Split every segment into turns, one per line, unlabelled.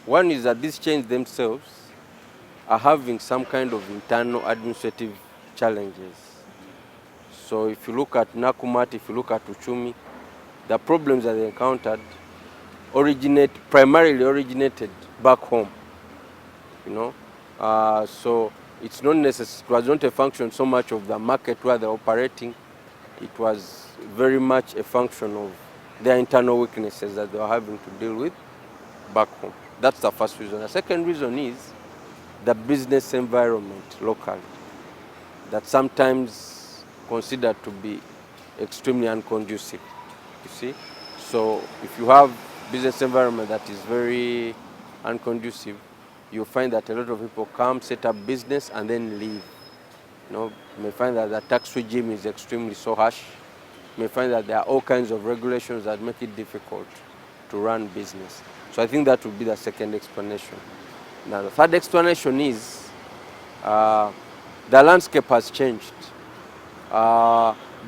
One is that these chains themselves are having some kind of internal administrative challenges. So if you look at Nakumatt, if you look at Uchumi, the problems that they encountered primarily originated back home, you know. So it's not necessary, it was not a function so much of the market where they're operating. It was very much a function of their internal weaknesses that they were having to deal with back home. That's the first reason. The second reason is the business environment locally, that sometimes considered to be extremely unconducive, you see. So if you have business environment that is very unconducive, you find that a lot of people come, set up business, and then leave. You know, you may find that the tax regime is extremely so harsh. You may find that there are all kinds of regulations that make it difficult to run business. So I think that would be the second explanation. Now the third explanation is the landscape has changed.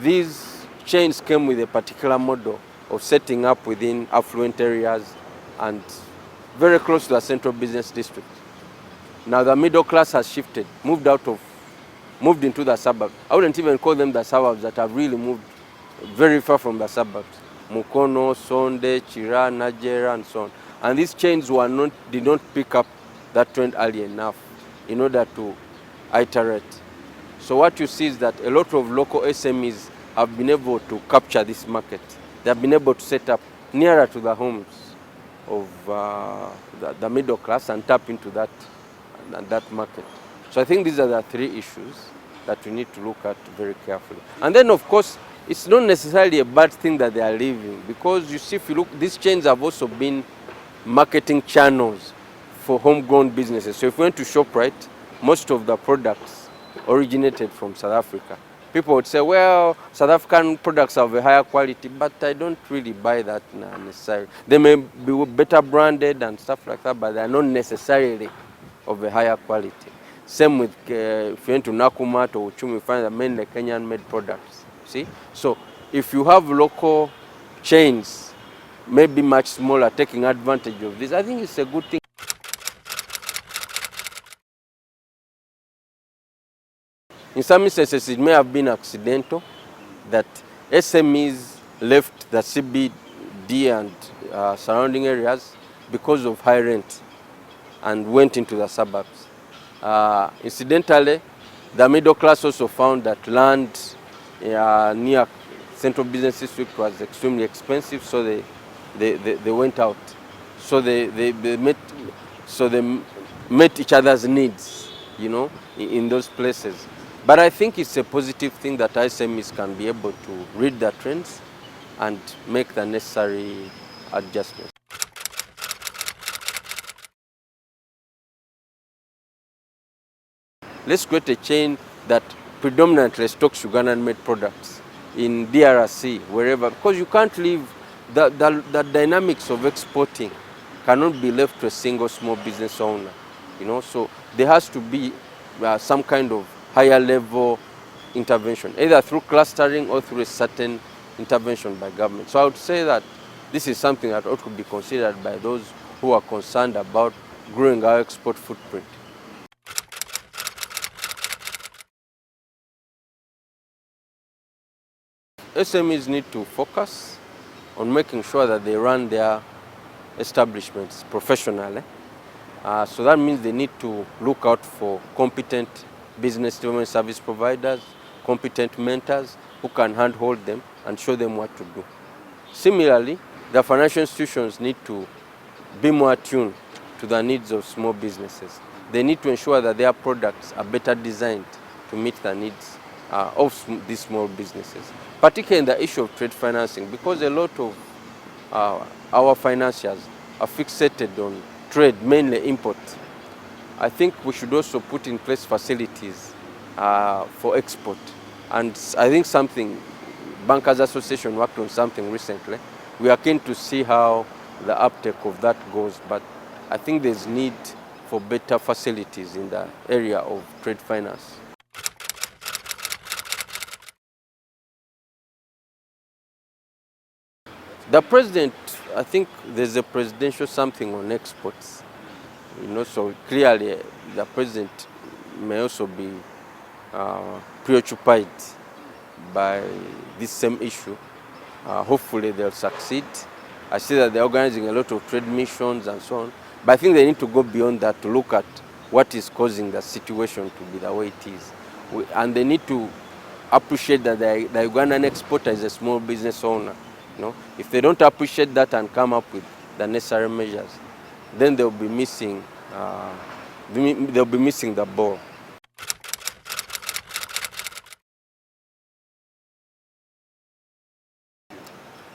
These chains came with a particular model of setting up within affluent areas and very close to the central business district. Now the middle class has shifted, moved into the suburbs. I wouldn't even call them the suburbs that have really moved very far from the suburbs. Mukono, Sonde, Chira, Najera, and so on. And these chains did not pick up that trend early enough in order to iterate. So what you see is that a lot of local SMEs have been able to capture this market. They have been able to set up nearer to the homes of the middle class and tap into that market. So I think these are the three issues that we need to look at very carefully. And then, of course, it's not necessarily a bad thing that they are leaving, because you see, if you look, these chains have also been marketing channels for homegrown businesses. So if we went to ShopRite, most of the products originated from South Africa. People would say, well, South African products are of a higher quality, but I don't really buy that necessarily. They may be better branded and stuff like that, but they are not necessarily of a higher quality. Same with, if you went to Nakumatt or Uchumi, you find that mainly Kenyan-made products. See? So if you have local chains, maybe much smaller, taking advantage of this, I think it's a good thing. In some instances, it may have been accidental that SMEs left the CBD and surrounding areas because of high rent and went into the suburbs. Incidentally, the middle class also found that land near central business district was extremely expensive, so they went out. So they met each other's needs, you know, in those places. But I think it's a positive thing that SMEs can be able to read the trends and make the necessary adjustments. Let's create a chain that predominantly stocks Ugandan-made products in DRC, wherever, because you can't leave the dynamics of exporting cannot be left to a single small business owner, you know. So there has to be some kind of higher level intervention, either through clustering or through a certain intervention by government. So I would say that this is something that ought to be considered by those who are concerned about growing our export footprint. SMEs need to focus on making sure that they run their establishments professionally. So that means they need to look out for competent business development service providers, competent mentors who can handhold them and show them what to do. Similarly, the financial institutions need to be more attuned to the needs of small businesses. They need to ensure that their products are better designed to meet the needs of these small businesses, particularly in the issue of trade financing, because a lot of our financiers are fixated on trade, mainly import. I think we should also put in place facilities for export. And I think Bankers Association worked on something recently. We are keen to see how the uptake of that goes, but I think there's need for better facilities in the area of trade finance. The president, I think there's a presidential something on exports. So clearly the president may also be preoccupied by this same issue. Hopefully they'll succeed. I see that they're organizing a lot of trade missions and so on. But I think they need to go beyond that to look at what is causing the situation to be the way it is. And they need to appreciate that the Ugandan exporter is a small business owner. If they don't appreciate that and come up with the necessary measures, then they'll be missing the ball.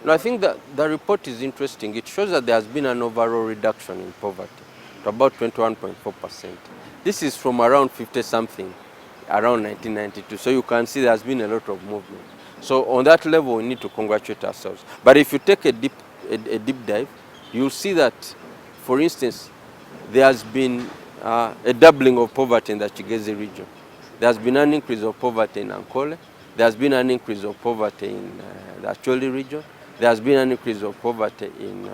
I think that the report is interesting. It shows that there has been an overall reduction in poverty to about 21.4%. This is from around 50-something, around 1992. So you can see there has been a lot of movement. So on that level, we need to congratulate ourselves. But if you take a deep dive, you'll see that, for instance, there has been a doubling of poverty in the Kigezi region. There has been an increase of poverty in Ankole. There has been an increase of poverty in the Acholi region. There has been an increase of poverty in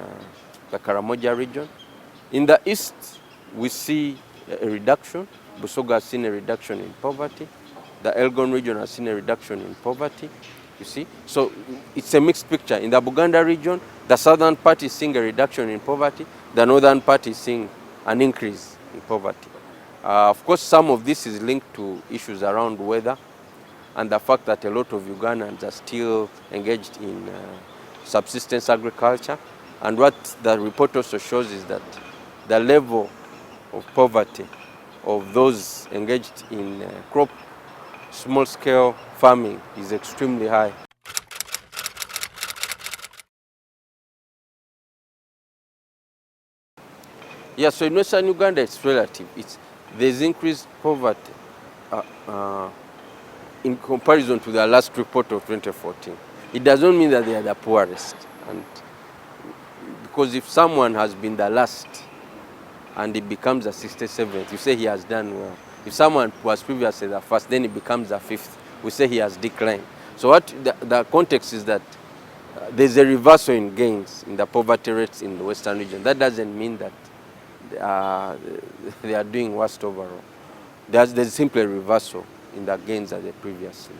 the Karamoja region. In the east, we see a reduction. Busoga has seen a reduction in poverty. The Elgon region has seen a reduction in poverty, you see. So it's a mixed picture. In the Buganda region, the southern part is seeing a reduction in poverty. The northern part is seeing an increase in poverty. Of course, some of this is linked to issues around weather and the fact that a lot of Ugandans are still engaged in subsistence agriculture. And what the report also shows is that the level of poverty of those engaged in small-scale farming is extremely high. Yeah, so in Western Uganda, it's relative. There's increased poverty in comparison to the last report of 2014. It doesn't mean that they are the poorest. And because if someone has been the last and he becomes the 67th, you say he has done well. If someone was previously the first, then he becomes the 5th, we say he has declined. So what the context is that there's a reversal in gains in the poverty rates in the Western region. That doesn't mean that they are doing worst overall. There's simply a reversal in the gains that they previously.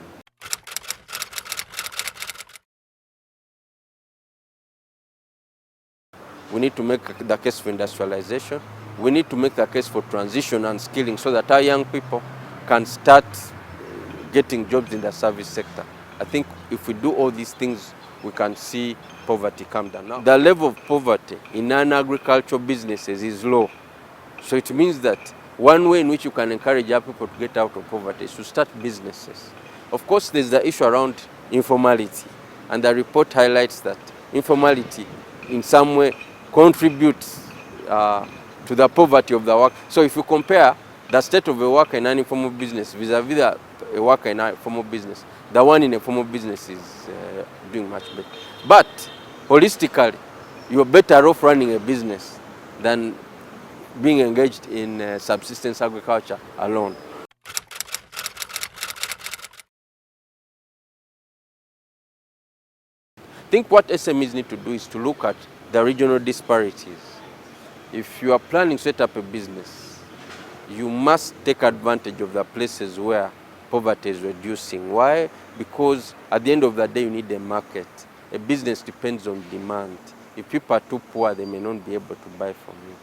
We need to make the case for industrialization. We need to make the case for transition and skilling so that our young people can start getting jobs in the service sector. I think if we do all these things, we can see poverty come down. Now, the level of poverty in non-agricultural businesses is low. So it means that one way in which you can encourage our people to get out of poverty is to start businesses. Of course, there's the issue around informality. And the report highlights that informality in some way contributes to the poverty of the worker. So if you compare the state of a worker in an informal business vis-a-vis a worker in a formal business, the one in a formal business is doing much better. But holistically, you're better off running a business than being engaged in subsistence agriculture alone. I think what SMEs need to do is to look at the regional disparities. If you are planning to set up a business, you must take advantage of the places where poverty is reducing. Why? Because at the end of the day, you need a market. A business depends on demand. If people are too poor, they may not be able to buy from you.